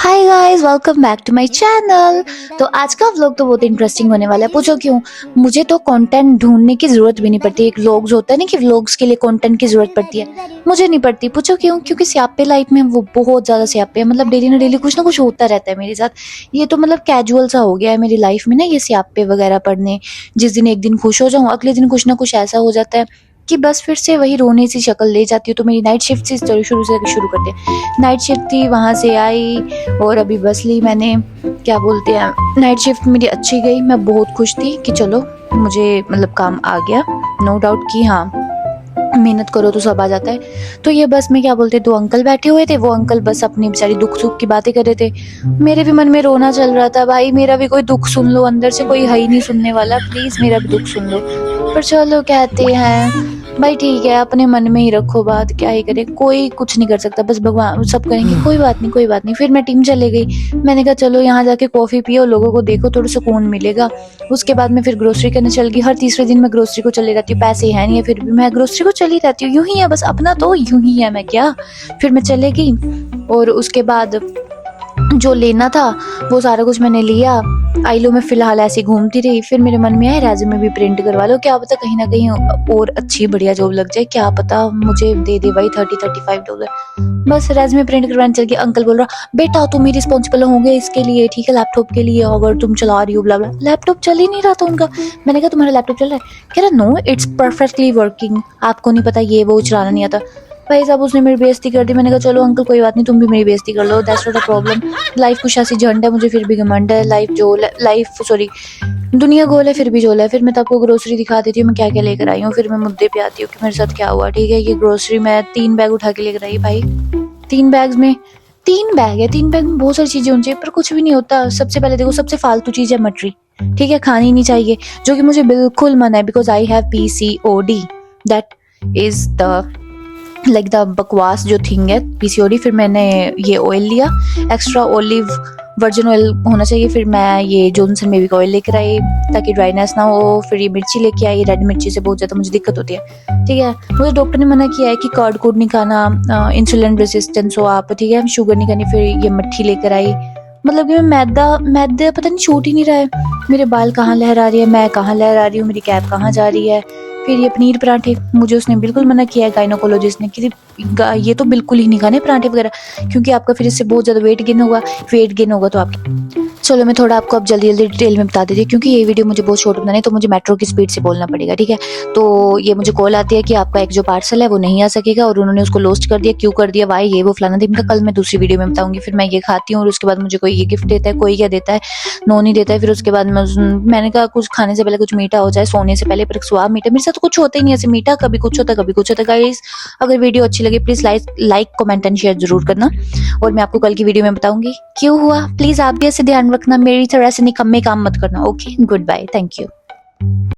Hi guys, welcome back to my channel. तो आज का व्लॉग तो बहुत इंटरेस्टिंग होने वाला है। पूछो क्यों? मुझे तो कंटेंट ढूंढने की जरूरत भी नहीं पड़ती। एक व्लॉग्स होता है ना कि व्लॉग्स के लिए कंटेंट की जरूरत पड़ती है, मुझे नहीं पड़ती। पूछो क्यों? क्योंकि स्यापे लाइफ में वो बहुत ज्यादा स्यापे है। मतलब डेली ना डेली कुछ ना कुछ होता रहता है मेरे साथ। ये तो मतलब कैजुअल सा हो गया है मेरी लाइफ में ना, ये स्यापे वगैरह पढ़ने। जिस दिन एक दिन खुश हो जाऊं, अगले दिन कुछ ना कुछ ऐसा हो जाता है कि बस फिर से वही रोने सी शक्ल ले जाती हूँ। तो मेरी नाइट शिफ्ट से शुरू करते हैं। नाइट शिफ्ट थी, वहां से आई और अभी बस ली मैंने। क्या बोलते हैं, नाइट शिफ्ट मेरी अच्छी गई। मैं बहुत खुश थी कि चलो मुझे मतलब काम आ गया। नो डाउट कि हाँ, मेहनत करो तो सब आ जाता है। तो ये बस में क्या बोलते, दो अंकल बैठे हुए थे। वो अंकल बस अपनी बेचारी दुख सुख की बातें कर रहे थे। मेरे भी मन में रोना चल रहा था, भाई मेरा भी कोई दुख सुन लो। अंदर से कोई है ही नहीं सुनने वाला, प्लीज मेरा भी दुख सुन लो। पर चलो कहते हैं भाई ठीक है, अपने मन में ही रखो बात, क्या ही करे, कोई कुछ नहीं कर सकता, बस भगवान सब करेंगे। कोई बात नहीं, कोई बात नहीं। फिर मैं टीम चले गई। मैंने कहा चलो यहाँ जाके कॉफी पियो, लोगों को देखो, थोड़ा सुकून मिलेगा। उसके बाद मैं फिर ग्रोसरी करने चल गई। हर तीसरे दिन मैं ग्रोसरी को चली रहती हूँ, पैसे है नहीं है फिर भी मैं ग्रोसरी को चली रहती हूँ। यूं ही है बस, अपना तो यूं ही है, मैं क्या। फिर मैं चले गई और उसके बाद जो लेना था वो सारा कुछ मैंने लिया। आई लो मैं फिलहाल ऐसे घूमती रही। फिर मेरे मन में आया रेज्यूमे भी प्रिंट करवा लो, क्या पता कहीं ना कहीं और अच्छी बढ़िया जॉब लग जाए, क्या पता मुझे दे दे भाई $30-35। बस रेज्यूमे प्रिंट करवाने चल गई। अंकल बोल रहा बेटा तुम ही रिस्पॉन्सिबल होंगे इसके लिए, ठीक है, लैपटॉप के लिए, अगर तुम चला रही हो ब्ला ब्ला। लैपटॉप चल ही नहीं रहा था उनका। मैंने कहा तुम्हारा लैपटॉप चल रहा है? कह रहा नो इट्स परफेक्टली वर्किंग, आपको नहीं पता ये वो चलाना नहीं आता। भाई साहब उसने मेरी बेइज्जती कर दी। मैंने कहा चलो अंकल कोई बात नहीं, तुम भी मेरी बेइज्जती कर लो, that's not a problem. Life कुछ ऐसी झंड है, मुझे फिर भी घमंड है। दुनिया गोल है फिर भी झोल है। फिर मैं तो आपको ग्रोसरी दिखा देती हूँ मैं क्या क्या लेकर आई हूँ। फिर मैं मुद्दे पे आती हूँ कि मेरे साथ क्या हुआ। ठीक है, ये ग्रोसरी मैं 3 बैग उठा के लेकर आई भाई। 3 बैग में 3 बैग है, 3 बैग में बहुत सारी चीजें होनी चाहिए पर कुछ भी नहीं होता। सबसे पहले देखो, सबसे फालतू चीज है मटरी, ठीक है, खानी नहीं चाहिए, जो कि मुझे बिल्कुल मना है because I have PCOD। That is the like the बकवास जो थिंग है, PCOD। फिर मैंने ये ऑयल लिया, एक्स्ट्रा ओलिव वर्जिन ऑयल होना चाहिए। फिर मैं ये जॉनसन बेबी का ऑयल लेकर आई ताकि ड्राइनेस ना हो। फिर ये मिर्ची लेके आई, रेड मिर्ची से बहुत ज़्यादा मुझे दिक्कत होती है। ठीक है, मुझे डॉक्टर ने मना किया है कि कर्ड कोड नहीं खाना, इंसुलिन रेजिस्टेंस हो आप, ठीक है, शुगर नहीं खानी। फिर ये मट्ठी लेकर आई। मतलब कि मैं मैदा मैदा पता नहीं छूट ही नहीं रहा है। मेरे बाल कहाँ लहरा रही है, मैं कहाँ लहरा रही हूँ, मेरी कैप कहाँ जा रही है। फिर ये पनीर पराठे, मुझे उसने बिल्कुल मना किया है गायनोकोलॉजिस्ट ने कि ये तो बिल्कुल ही नहीं खाने पराठे वगैरह, क्योंकि आपका फिर इससे बहुत ज़्यादा वेट गेन होगा तो आप। चलो मैं थोड़ा आपको अब जल्दी जल्दी डिटेल में बता देती हूँ क्योंकि ये वीडियो मुझे बहुत शॉर्ट बनानी है, तो मुझे मेट्रो की स्पीड से बोलना पड़ेगा। ठीक है, तो ये मुझे कॉल आती है कि आपका एक जो पार्सल है वो नहीं आ सकेगा और उन्होंने उसको लॉस्ट कर दिया। क्यों कर दिया, वाई, ये वो फलाना दिन का, कल मैं दूसरी वीडियो में बताऊंगी। फिर मैं ये खाती हूँ और उसके बाद मुझे कोई ये गिफ्ट देता है, कोई क्या देता है, नोनी देता है। फिर उसके बाद मैंने कहा कुछ खाने से पहले कुछ मीठा हो जाए, सोने से पहले, पर स्वाद मीठा मेरे साथ कुछ होता ही नहीं ऐसे मीठा, कभी कुछ होता कभी कुछ होता। गाइस अगर वीडियो अच्छी लगे please like comment and share जरूर करना और मैं आपको कल की वीडियो में बताऊंगी क्यों हुआ। प्लीज आप भी ऐसे ध्यान रखना, मेरी तरह से निकम्मे काम मत करना। Okay, goodbye, thank you.